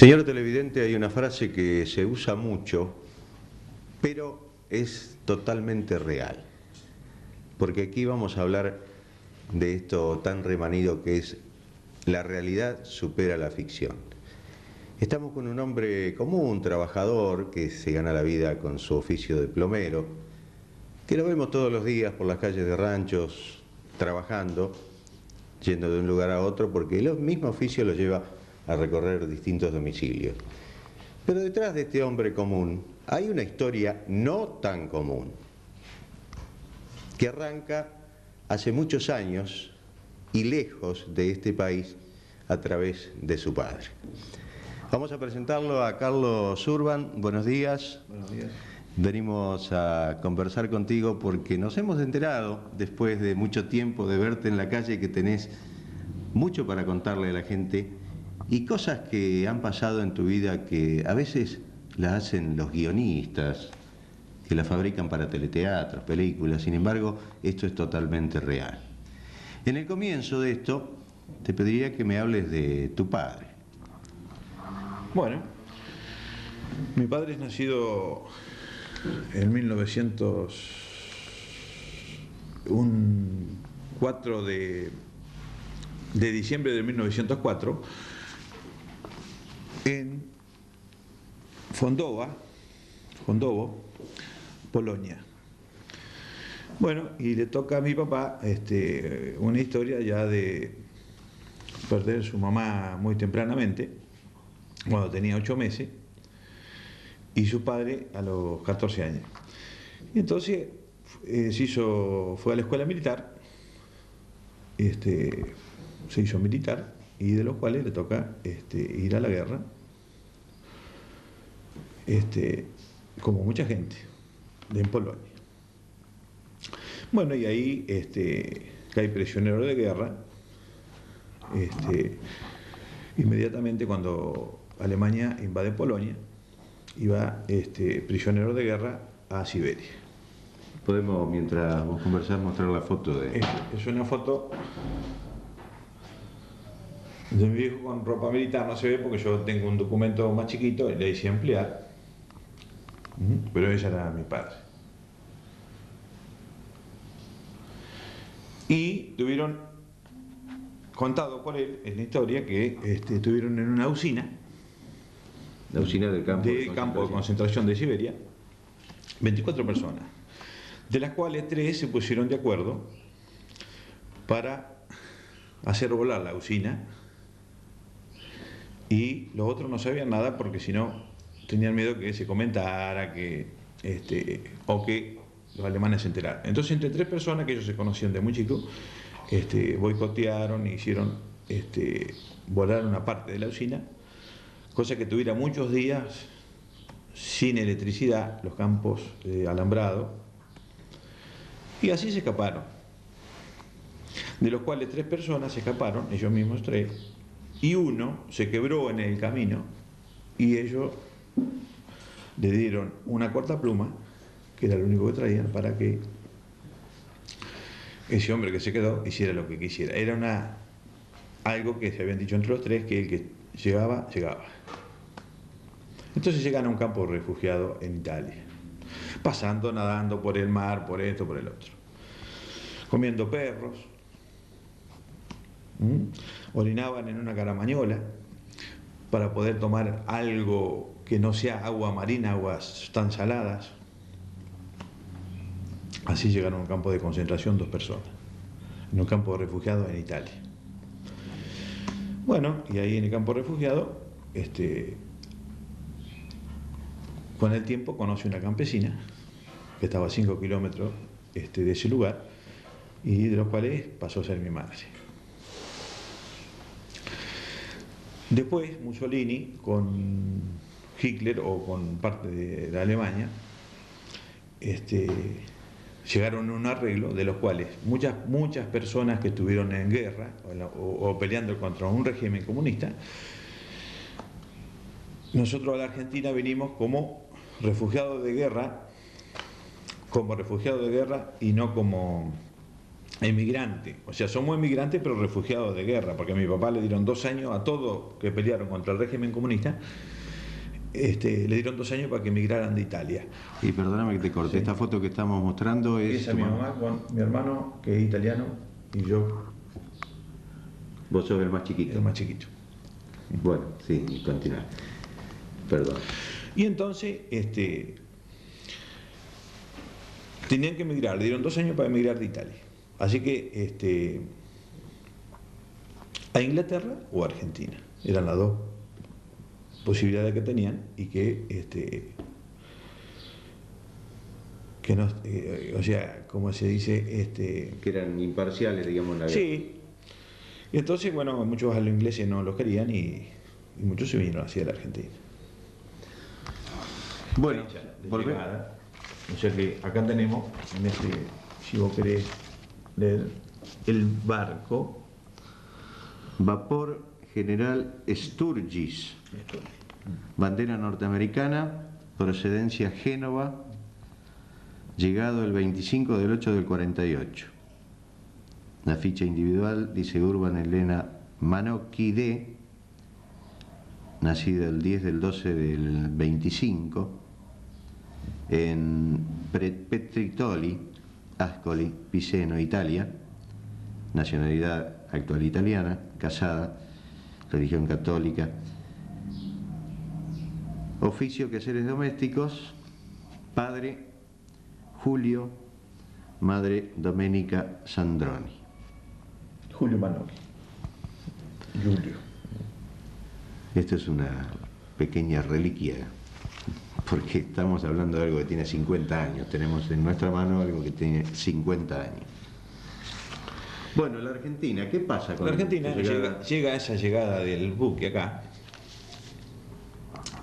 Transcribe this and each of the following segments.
Señor televidente, hay una frase que se usa mucho, pero es totalmente real. Porque aquí vamos a hablar de esto tan remanido que es la realidad supera la ficción. Estamos con un hombre común, trabajador, que se gana la vida con su oficio de plomero, que lo vemos todos los días por las calles de ranchos, trabajando, yendo de un lugar a otro, porque el mismo oficio lo lleva a recorrer distintos domicilios. Pero detrás de este hombre común hay una historia no tan común, que arranca hace muchos años y lejos de este país a través de su padre. Vamos a presentarlo a Carlos Urban. Buenos días. Buenos días. Venimos a conversar contigo porque nos hemos enterado, después de mucho tiempo de verte en la calle, que tenés mucho para contarle a la gente y cosas que han pasado en tu vida que a veces las hacen los guionistas, que las fabrican para teleteatros, películas. Sin embargo, esto es totalmente real. En el comienzo de esto, te pediría que me hables de tu padre. Bueno, mi padre es nacido en 4 de diciembre de 1904 en Fondowo, Polonia. Bueno, y le toca a mi papá una historia ya de perder a su mamá muy tempranamente, cuando tenía 8 meses, y su padre a los 14 años. Y entonces fue a la escuela militar, se hizo militar, y de los cuales le toca ir a la guerra, como mucha gente en Polonia. Bueno, y ahí cae prisionero de guerra, inmediatamente cuando Alemania invade Polonia, iba prisionero de guerra a Siberia. Podemos, mientras vos conversás, mostrar la foto de... Es una foto de mi viejo con ropa militar, no se ve porque yo tengo un documento más chiquito y le hice ampliar, pero ella era mi padre. Y tuvieron contado por él en la historia que estuvieron en una usina, la usina del campo de concentración de Siberia, 24 personas, de las cuales 3 se pusieron de acuerdo para hacer volar la usina, y los otros no sabían nada porque si no tenían miedo que se comentara o que los alemanes se enteraran. Entonces, entre 3 personas que ellos se conocían de muy chicos, boicotearon e hicieron volar una parte de la usina, cosa que tuviera muchos días sin electricidad, los campos alambrados, y así se escaparon, de los cuales 3 personas se escaparon, ellos mismos 3, y uno se quebró en el camino, y ellos le dieron una cortapluma, que era lo único que traían, para que ese hombre que se quedó hiciera lo que quisiera. Era algo que se habían dicho entre los 3, que el que llegaba, llegaba. Entonces llegan a un campo de refugiados en Italia, pasando, nadando por el mar, por esto, por el otro, comiendo perros, orinaban en una caramañola para poder tomar algo que no sea agua marina, aguas tan saladas. Así llegaron a un campo de concentración 2 personas, en un campo de refugiados en Italia. Bueno, y ahí en el campo de refugiados, con el tiempo conoce una campesina que estaba a 5 kilómetros de ese lugar, y de los cuales pasó a ser mi madre. Después Mussolini, con Hitler o con parte de la Alemania, llegaron a un arreglo de los cuales muchas personas que estuvieron en guerra o peleando contra un régimen comunista, nosotros a la Argentina vinimos como refugiados de guerra y no como emigrante. O sea, somos emigrantes pero refugiados de guerra, porque a mi papá le dieron 2 años a todos que pelearon contra el régimen comunista. Le dieron 2 años para que emigraran de Italia. Y perdóname que te corte, Sí. esta foto que estamos mostrando es... Esa es mi mamá con mi hermano, que es italiano, y yo, Vos sos el más chiquito. el más chiquito. Bueno, sí, continúa. Perdón. Y entonces, tenían que emigrar, le dieron 2 años para emigrar de Italia. Así que, a Inglaterra o a Argentina. Eran las dos posibilidades que tenían y que no, o sea, como se dice, Que eran imparciales, digamos, en la guerra. sí. Y entonces, bueno, muchos a los ingleses no los querían y muchos se vinieron hacia la Argentina. Bueno, Fecha de volvemos. llegada. O sea que acá tenemos, si vos querés leer, el barco. Vapor General Sturgis, bandera norteamericana, procedencia Génova, llegado el 25 del 8 del 48. La ficha individual dice Urban Elena Manocchi D, nacida el 10 del 12 del 25, en Petritoli, Ascoli, Piceno, Italia, nacionalidad actual italiana, casada, religión católica, oficio quehaceres domésticos, padre Julio, madre Domenica Sandroni. Julio Manocchi. Julio. Esto es una pequeña reliquia, porque estamos hablando de algo que tiene 50 años, tenemos en nuestra mano algo que tiene 50 años. Bueno, la Argentina, ¿qué pasa con La Argentina su llegada? llega esa llegada del buque acá.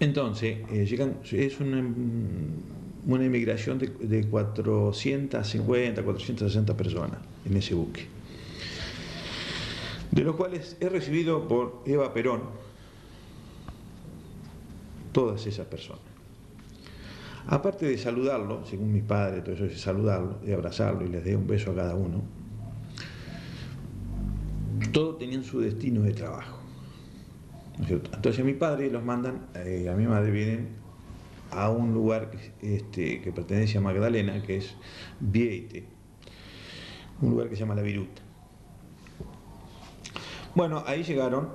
Entonces, es una inmigración de 450, 460 personas en ese buque. De los cuales he recibido por Eva Perón todas esas personas. Aparte de saludarlo, según mis padres, todo eso es saludarlo, de abrazarlo y les dé un beso a cada uno, todos tenían su destino de trabajo, ¿no es cierto? Entonces a mi padre los mandan, a mi madre vienen a un lugar que pertenece a Magdalena, que es Viete, un lugar que se llama La Viruta. Bueno, ahí llegaron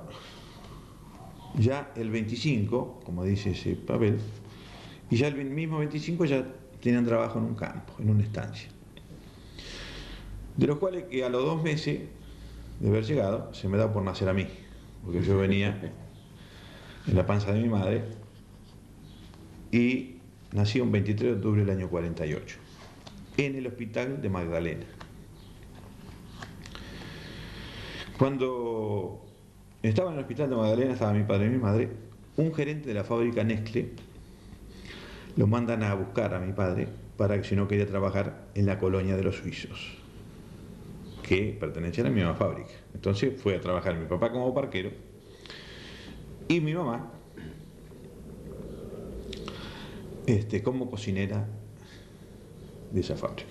ya el 25, como dice ese papel, y ya el mismo 25 ya tenían trabajo en un campo, en una estancia. De los cuales que a los 2 meses de haber llegado, se me da por nacer a mí, porque yo venía en la panza de mi madre y nací un 23 de octubre del año 48, en el hospital de Magdalena. Cuando estaba en el hospital de Magdalena, estaba mi padre y mi madre, un gerente de la fábrica Nestlé lo mandan a buscar a mi padre para que si no quería trabajar en la colonia de los suizos, que pertenece a la misma fábrica. Entonces fue a trabajar mi papá como parquero y mi mamá como cocinera de esa fábrica.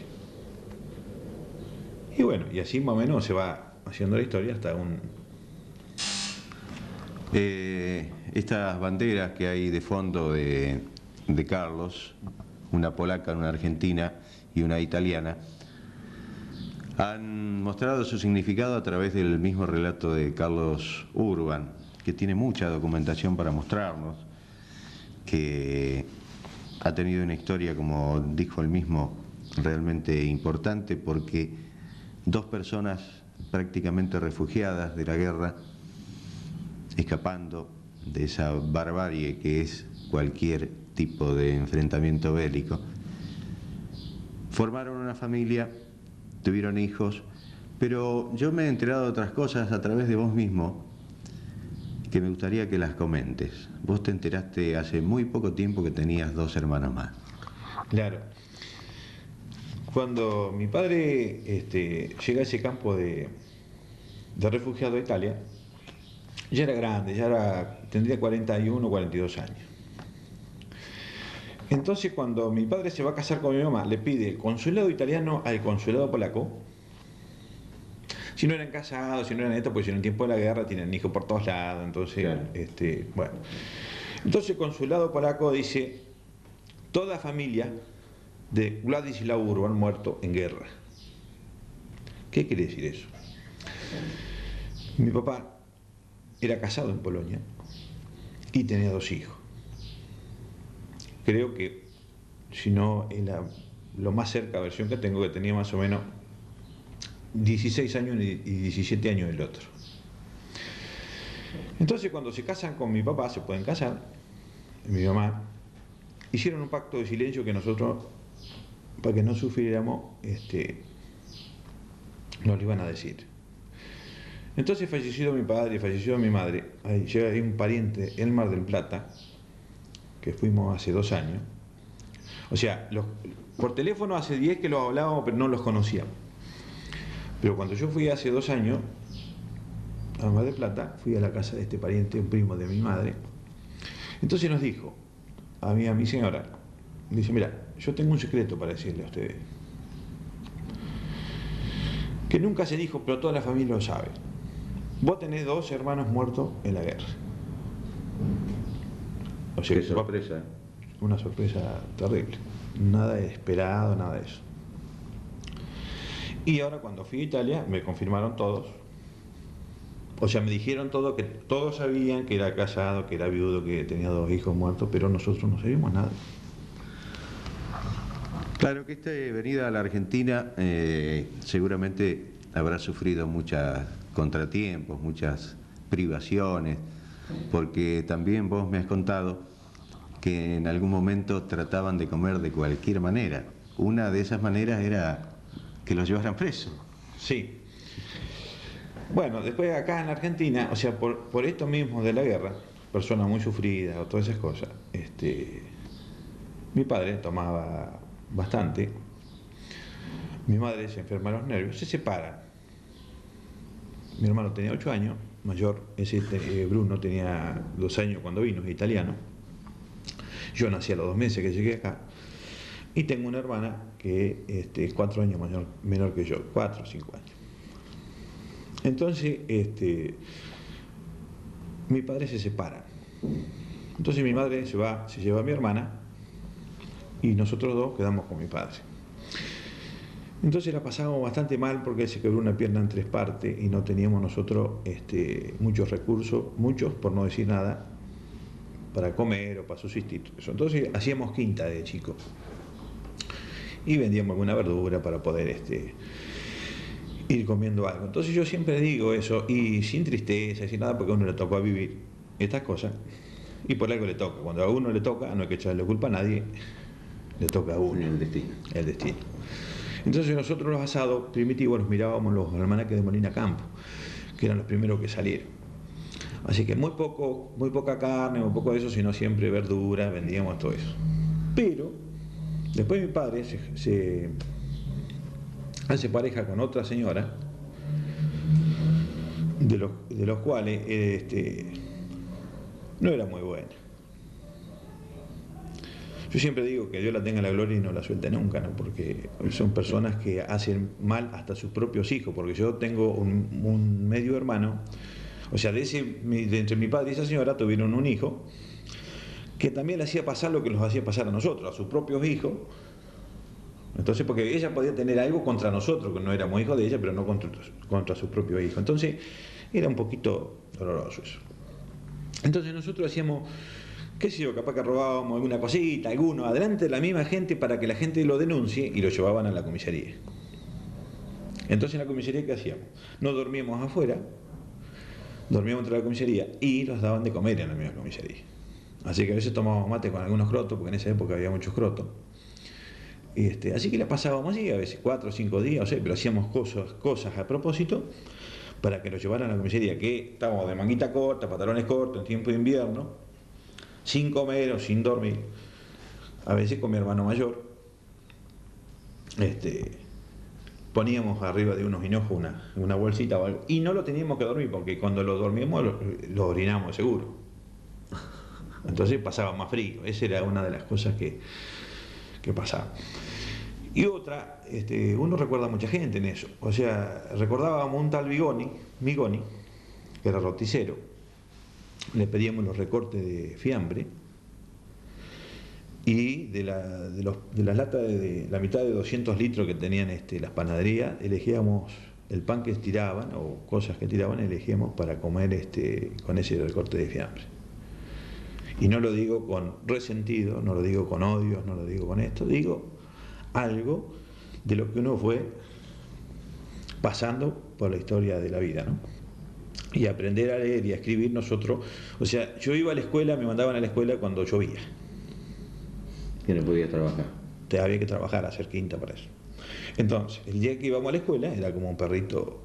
Y bueno, y así más o menos se va haciendo la historia hasta un... Estas banderas que hay de fondo de Carlos, una polaca, una argentina y una italiana, han mostrado su significado a través del mismo relato de Carlos Urban, que tiene mucha documentación para mostrarnos, que ha tenido una historia, como dijo él mismo, realmente importante, porque 2 personas prácticamente refugiadas de la guerra, escapando de esa barbarie que es cualquier tipo de enfrentamiento bélico, formaron una familia, tuvieron hijos, pero yo me he enterado de otras cosas a través de vos mismo que me gustaría que las comentes. Vos te enteraste hace muy poco tiempo que tenías 2 hermanos más. Claro. Cuando mi padre llega a ese campo de refugiado a Italia, ya era grande, tendría 41 o 42 años. Entonces cuando mi padre se va a casar con mi mamá, le pide el consulado italiano al consulado polaco Si no eran casados, si no eran esto, pues en el tiempo de la guerra tienen hijos por todos lados, entonces, Claro. bueno. Entonces, consulado polaco dice, toda familia de Władysław Urban muerto en guerra. ¿Qué quiere decir eso? Mi papá era casado en Polonia y tenía 2 hijos. Creo que, si no, es lo más cerca versión que tengo, que tenía más o menos 16 años y 17 años el otro. Entonces, cuando se casan con mi papá, se pueden casar, mi mamá, hicieron un pacto de silencio que nosotros, para que no sufriéramos, nos lo iban a decir. Entonces, fallecido mi padre y fallecido mi madre, ahí llega ahí un pariente en Mar del Plata, que fuimos hace 2 años. O sea, por teléfono hace 10 que los hablábamos, pero no los conocíamos. Pero cuando yo fui hace 2 años a Mar del Plata, fui a la casa de este pariente, un primo de mi madre. Entonces nos dijo, a mí, a mi señora, dice, mira, yo tengo un secreto para decirle a ustedes, que nunca se dijo, pero toda la familia lo sabe. Vos tenés 2 hermanos muertos en la guerra. O sea, Qué sorpresa. una sorpresa terrible. Nada esperado, nada de eso. Y ahora cuando fui a Italia, me confirmaron todos. O sea, me dijeron todo, que todos sabían que era casado, que era viudo, que tenía 2 hijos muertos, pero nosotros no sabíamos nada. Claro que esta venida a la Argentina seguramente habrá sufrido muchos contratiempos, muchas privaciones, porque también vos me has contado que en algún momento trataban de comer de cualquier manera. Una de esas maneras era que los llevaran presos. Sí. Bueno, después acá en Argentina, o sea, por esto mismo de la guerra, personas muy sufridas o todas esas cosas, mi padre tomaba bastante, mi madre se enferma de los nervios, se separan. Mi hermano tenía 8 años, mayor, Bruno tenía 2 años cuando vino, es italiano. Yo nací a los 2 meses que llegué acá. Y tengo una hermana que es 4 años menor que yo, 4 o 5 años. Entonces, mi padre se separa. Entonces mi madre se lleva a mi hermana y nosotros 2 quedamos con mi padre. Entonces la pasábamos bastante mal porque él se quebró una pierna en 3 partes y no teníamos nosotros muchos recursos, muchos por no decir nada, para comer o para subsistir. Entonces hacíamos quinta de chico y vendíamos alguna verdura para poder ir comiendo algo. Entonces yo siempre digo eso, y sin tristeza, sin nada, porque a uno le tocó vivir estas cosas y por algo le toca. Cuando a uno le toca, no hay que echarle culpa a nadie, le toca a uno. El destino. El destino. Entonces nosotros los asados primitivos los mirábamos los almanaques de Molina Campo, que eran los primeros que salieron. Así que muy poca carne, muy poco de eso, sino siempre verduras, vendíamos todo eso. Pero después mi padre se hace pareja con otra señora, de los cuales no era muy buena. Yo siempre digo que Dios la tenga en la gloria y no la suelte nunca, ¿no? Porque son personas que hacen mal hasta a sus propios hijos, porque yo tengo un medio hermano, o sea, de entre mi padre y esa señora tuvieron un hijo que también le hacía pasar lo que los hacía pasar a nosotros, a sus propios hijos. Entonces, porque ella podía tener algo contra nosotros, que no éramos hijos de ella, pero no contra su propio hijo. Entonces, era un poquito doloroso eso. Entonces nosotros hacíamos, qué sé yo, capaz que robábamos alguna cosita, alguno, adelante de la misma gente para que la gente lo denuncie y lo llevaban a la comisaría. Entonces en la comisaría, ¿qué hacíamos? No dormíamos afuera, dormíamos dentro de la comisaría y nos daban de comer en la misma comisaría. Así que a veces tomábamos mate con algunos crotos, porque en esa época había muchos crotos. Así que la pasábamos así, a veces 4 o 5 días, o sea, pero hacíamos cosas a propósito para que lo llevaran a la comisaría, que estábamos de manguita corta, pantalones cortos, en tiempo de invierno, sin comer o sin dormir. A veces con mi hermano mayor, poníamos arriba de unos hinojos una bolsita o algo, y no lo teníamos que dormir, porque cuando lo dormíamos lo orinábamos seguro. Entonces pasaba más frío, esa era una de las cosas que pasaba. Y otra, uno recuerda a mucha gente en eso. O sea, recordábamos un tal Migoni, que era roticero, le pedíamos los recortes de fiambre y de las latas de la mitad de 200 litros que tenían las panaderías, elegíamos el pan que tiraban o cosas que tiraban, elegíamos para comer con ese recorte de fiambre. Y no lo digo con resentido, no lo digo con odio, no lo digo con esto, digo algo de lo que uno fue pasando por la historia de la vida, ¿no? Y aprender a leer y a escribir nosotros, o sea, yo iba a la escuela, me mandaban a la escuela cuando llovía. Que no podía trabajar. Había que trabajar, hacer quinta para eso. Entonces, el día que íbamos a la escuela era como un perrito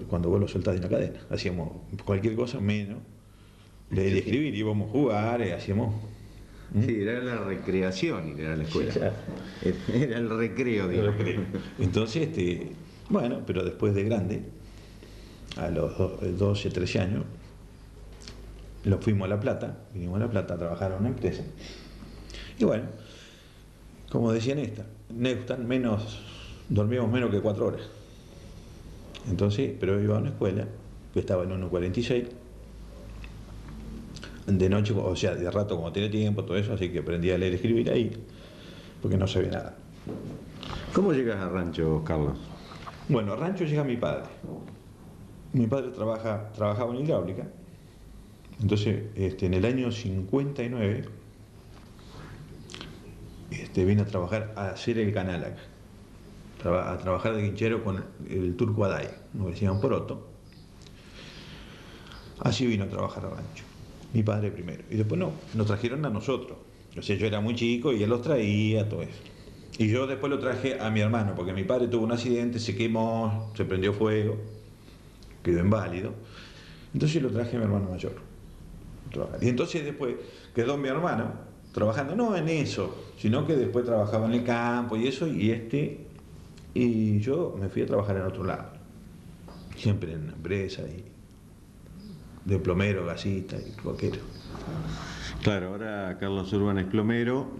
cuando vos lo soltás de una cadena. Hacíamos cualquier cosa menos leer y escribir, íbamos a jugar, hacíamos... Sí, era la recreación ir a la escuela. Era el recreo, digamos. Entonces, bueno, pero después de grande, a los 12, 13 años, nos fuimos a La Plata, vinimos a La Plata a trabajar a una empresa. Y bueno, como decían Neustadt, dormíamos menos que 4 horas. Entonces, pero iba a una escuela que estaba en 1.46, de noche, o sea, de rato como tiene tiempo, todo eso, así que aprendí a leer y escribir ahí, porque no sabía nada. ¿Cómo llegas a Rancho, Carlos? Bueno, a Rancho llega mi padre. Mi padre trabajaba en hidráulica, entonces en el año 59 vino a trabajar, a hacer el canal acá, a trabajar de guinchero con el turco Aday, nos decían Poroto. Así vino a trabajar a Rancho, mi padre primero, y después nos trajeron a nosotros. O sea, yo era muy chico y él los traía, todo eso. Y yo después lo traje a mi hermano, porque mi padre tuvo un accidente, se quemó, se prendió fuego, quedó inválido. Entonces lo traje a mi hermano mayor. Y entonces después quedó mi hermano trabajando, no en eso, sino que después trabajaba en el campo y eso, y yo me fui a trabajar en otro lado. Siempre en una empresa, y de plomero, gasista y cualquiera. Claro, ahora Carlos Urban es plomero,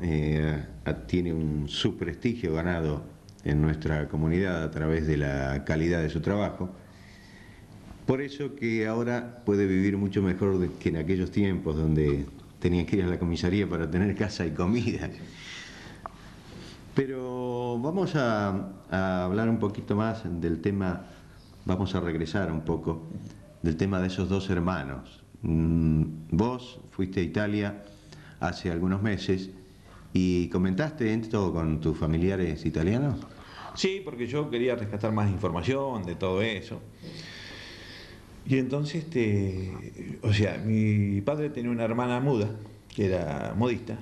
tiene un subprestigio ganado en nuestra comunidad a través de la calidad de su trabajo. Por eso que ahora puede vivir mucho mejor que en aquellos tiempos donde tenía que ir a la comisaría para tener casa y comida. Pero vamos a hablar un poquito más del tema, vamos a regresar un poco del tema de esos dos hermanos. Vos fuiste a Italia hace algunos meses y comentaste esto con tus familiares italianos. Sí, porque yo quería rescatar más información de todo eso. Y entonces, o sea, mi padre tenía una hermana muda, que era modista,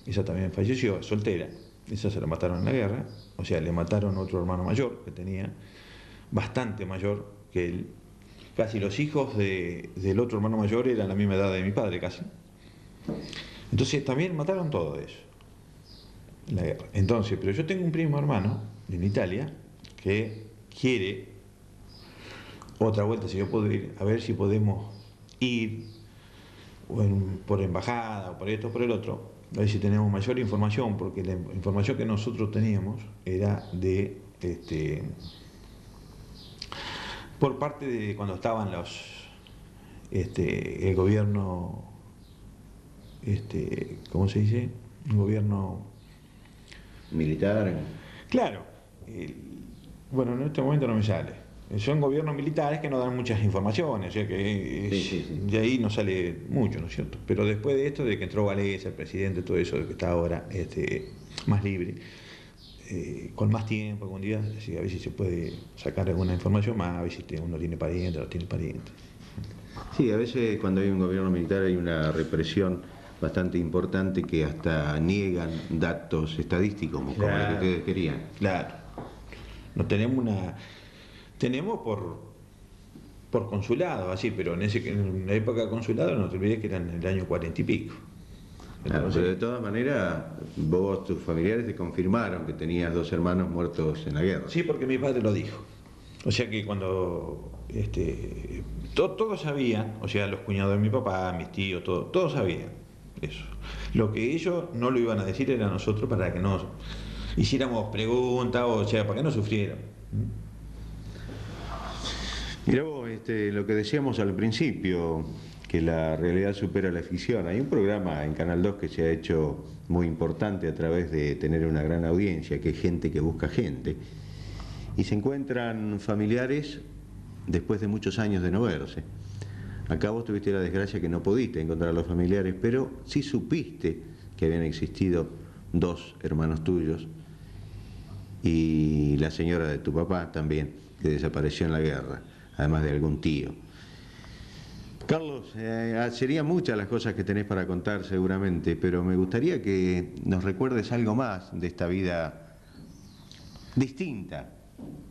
ella también falleció, soltera, esa se la mataron en la guerra, o sea, le mataron otro hermano mayor que tenía, bastante mayor que él. Casi los hijos del otro hermano mayor eran la misma edad de mi padre, casi. Entonces también mataron todo eso en la guerra. Entonces, pero yo tengo un primo hermano en Italia que quiere otra vuelta, si yo puedo ir, a ver si podemos ir por embajada o por esto o por el otro, a ver si tenemos mayor información, porque la información que nosotros teníamos era de por parte de cuando estaban el gobierno, ¿cómo se dice? Un gobierno Militar. Claro, bueno, en este momento no me sale. Son gobiernos militares que no dan muchas informaciones, o sea que Sí. de ahí no sale mucho, ¿no es cierto? Pero después de esto, de que entró Valesa, el presidente, todo eso, de que está ahora más libre, con más tiempo, algún día, así, a ver si se puede sacar alguna información más, a ver si uno tiene pariente, no tiene pariente. Sí, a veces cuando hay un gobierno militar hay una represión bastante importante que hasta niegan datos estadísticos, como Claro. los que ustedes querían. Claro. No tenemos tenemos por consulado, así, pero en la época de consulado no te olvides que eran en el año 40 y pico. Claro, pero de todas maneras, vos, tus familiares te confirmaron que tenías dos hermanos muertos en la guerra. Sí, porque mi padre lo dijo. O sea que cuando todos sabían, o sea, los cuñados de mi papá, mis tíos, todos sabían eso. Lo que ellos no lo iban a decir era a nosotros para que no hiciéramos preguntas, o sea, para que no sufrieran. Mirá vos, lo que decíamos al principio, que la realidad supera la ficción. Hay un programa en Canal 2 que se ha hecho muy importante a través de tener una gran audiencia, que es Gente que busca gente, y se encuentran familiares después de muchos años de no verse. Acá vos tuviste la desgracia que no pudiste encontrar a los familiares, pero sí supiste que habían existido dos hermanos tuyos y la señora de tu papá también, que desapareció en la guerra, además de algún tío. Carlos, serían muchas las cosas que tenés para contar seguramente, pero me gustaría que nos recuerdes algo más de esta vida distinta,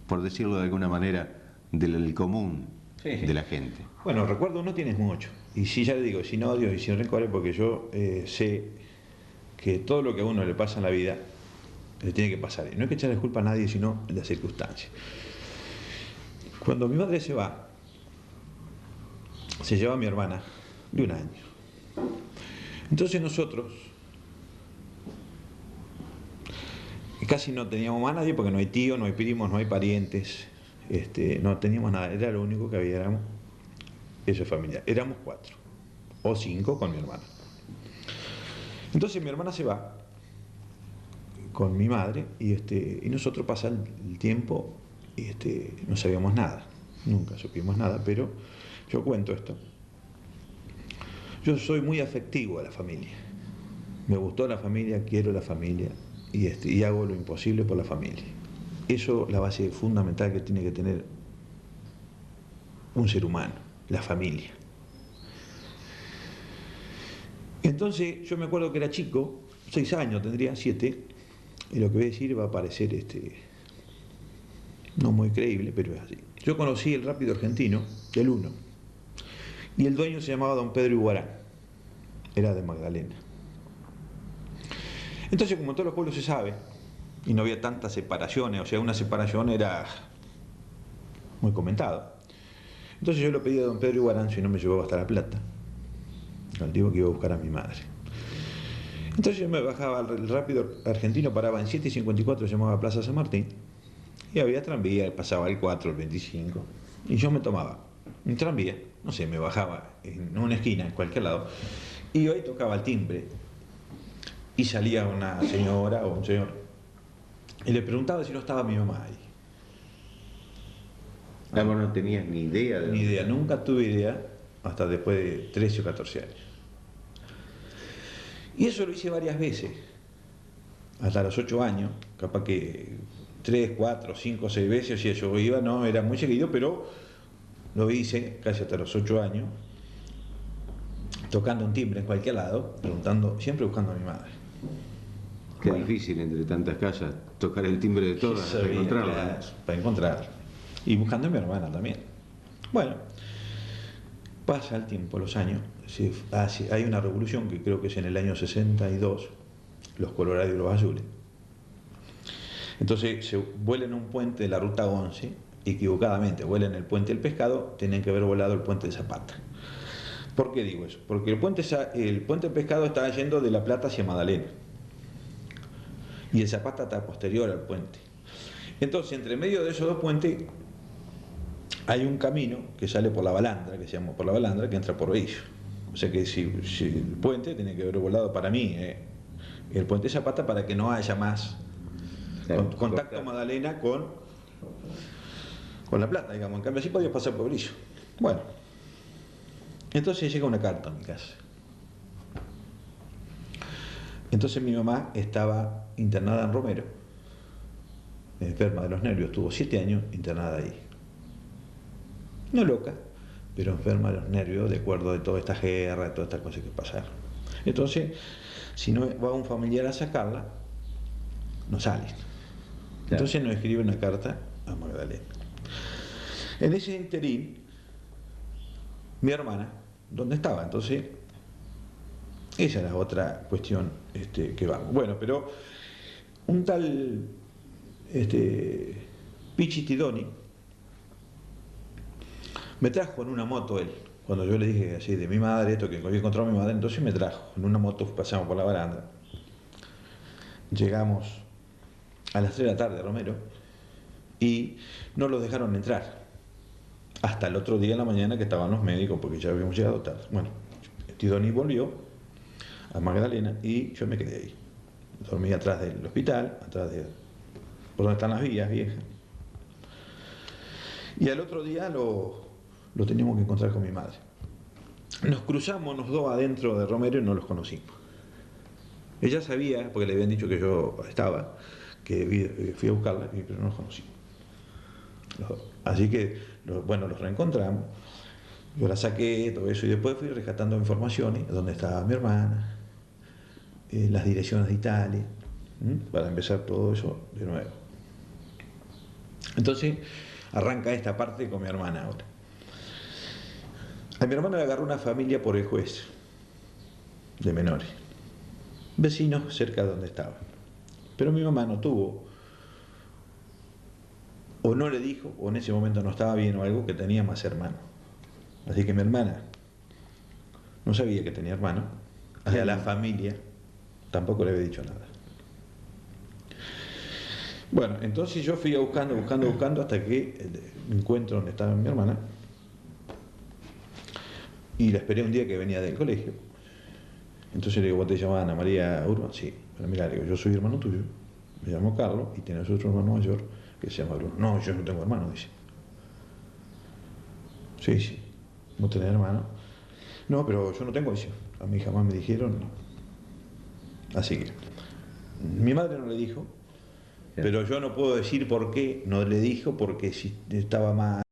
por decirlo de alguna manera, del común de la gente. Bueno, recuerdo no tienes mucho. Y sí, ya le digo, sin odio y sin rencores, porque yo sé que todo lo que a uno le pasa en la vida le tiene que pasar. Y no hay que echarle culpa a nadie, sino en las circunstancias. Cuando mi madre se va, se lleva a mi hermana de 1 año. Entonces nosotros casi no teníamos más nadie, porque no hay tíos, no hay primos, no hay parientes, no teníamos nada, era lo único que había, éramos eso, familia. Éramos 4 o 5 con mi hermana. Entonces mi hermana se va con mi madre y nosotros pasamos el tiempo y no sabíamos nada, nunca supimos nada, pero yo cuento esto. Yo soy muy afectivo a la familia, me gustó la familia, quiero la familia y hago lo imposible por la familia. Eso es la base fundamental que tiene que tener un ser humano, la familia. Entonces yo me acuerdo que era chico, 6 años, tendría 7, y lo que voy a decir va a parecer no muy creíble, pero es así. Yo conocí el Rápido Argentino, el 1, y el dueño se llamaba don Pedro Iguarán, era de Magdalena. Entonces, como en todos los pueblos se sabe, y no había tantas separaciones, o sea, una separación era muy comentado. Entonces yo le pedí a don Pedro Iguarán si no me llevaba hasta La Plata, al tipo que iba a buscar a mi madre. Entonces yo me bajaba, el Rápido Argentino paraba en 7:54, se llamaba Plaza San Martín, y había tranvía, pasaba el 4, el 25, y yo me tomaba un tranvía, no sé, me bajaba en una esquina, en cualquier lado, y hoy tocaba el timbre, y salía una señora o un señor, y le preguntaba si no estaba mi mamá ahí. Ah, vos no tenías ni idea de... Ni idea, nunca tuve idea hasta después de 13 o 14 años. Y eso lo hice varias veces, hasta los 8 años, capaz que 3, 4, 5, 6 veces, si yo iba, no era muy seguido, pero lo hice casi hasta los 8 años, tocando un timbre en cualquier lado, preguntando, siempre buscando a mi madre. Qué difícil entre tantas casas tocar el timbre de todas para encontrarla. Claro, para encontrar. Y buscando a mi hermana también. Bueno, pasa el tiempo, los años, hay una revolución que creo que es en el año 62, los colorados y los azules. Entonces se vuelan un puente de la ruta 11, equivocadamente, vuelan el puente del Pescado, tenían que haber volado el puente de Zapata. ¿Por qué digo eso? Porque el puente del Pescado estaba yendo de La Plata hacia Magdalena. Y el Zapata está posterior al puente. Entonces, entre medio de esos dos puentes, hay un camino que sale por la Balandra, que se llama por la Balandra, que entra por Bello. O sea que si el puente tiene que haber volado para mí, el puente Zapata, para que no haya más contacto Magdalena con La Plata, digamos. En cambio, así podía pasar por Brillo. Bueno, entonces llega una carta a mi casa. Entonces mi mamá estaba internada en Romero, enferma de los nervios, tuvo 7 años internada ahí. No loca, pero enferma de los nervios de acuerdo de toda esta guerra, de todas estas cosas que pasaron. Entonces, si no va un familiar a sacarla, no sale. Entonces nos escribe una carta a Magdalena. En ese interín, mi hermana, ¿dónde estaba? Entonces, esa era otra cuestión que va. Bueno, pero un tal Pichi Tidoni me trajo en una moto él, cuando yo le dije así de mi madre, esto que había encontrado a mi madre, entonces me trajo en una moto, pasamos por la baranda, llegamos a las 3 de la tarde, Romero, y no los dejaron entrar. Hasta el otro día en la mañana que estaban los médicos, porque ya habíamos llegado tarde. Bueno, Tidoni volvió a Magdalena y yo me quedé ahí. Dormí atrás del hospital, atrás de por donde están las vías viejas. Y al otro día lo teníamos que encontrar con mi madre. Nos cruzamos los dos adentro de Romero y no los conocimos. Ella sabía, porque le habían dicho que yo estaba, que fui a buscarla, pero no los conocimos. Así que, bueno, los reencontramos. Yo la saqué, todo eso, y después fui rescatando informaciones, dónde estaba mi hermana, las direcciones de Italia, para empezar todo eso de nuevo. Entonces, arranca esta parte con mi hermana ahora. A mi hermana le agarró una familia por el juez de menores, vecinos cerca de donde estaba. Pero mi mamá no tuvo, o no le dijo, o en ese momento no estaba bien o algo, que tenía más hermanos. Así que mi hermana no sabía que tenía hermano, y a la familia tampoco le había dicho nada. Bueno, entonces yo fui buscando hasta que encuentro donde estaba mi hermana y la esperé un día que venía del colegio. Entonces le digo, ¿vos te llamás Ana María Urban? Sí, pero mira, le digo, yo soy hermano tuyo, me llamo Carlos y tienes otro hermano mayor que se llama Bruno. No, yo no tengo hermano, dice. Sí, ¿vos tenés hermano? No, pero yo no tengo, dice. A mí jamás me dijeron. Así que mi madre no le dijo, pero yo no puedo decir por qué no le dijo, porque si estaba más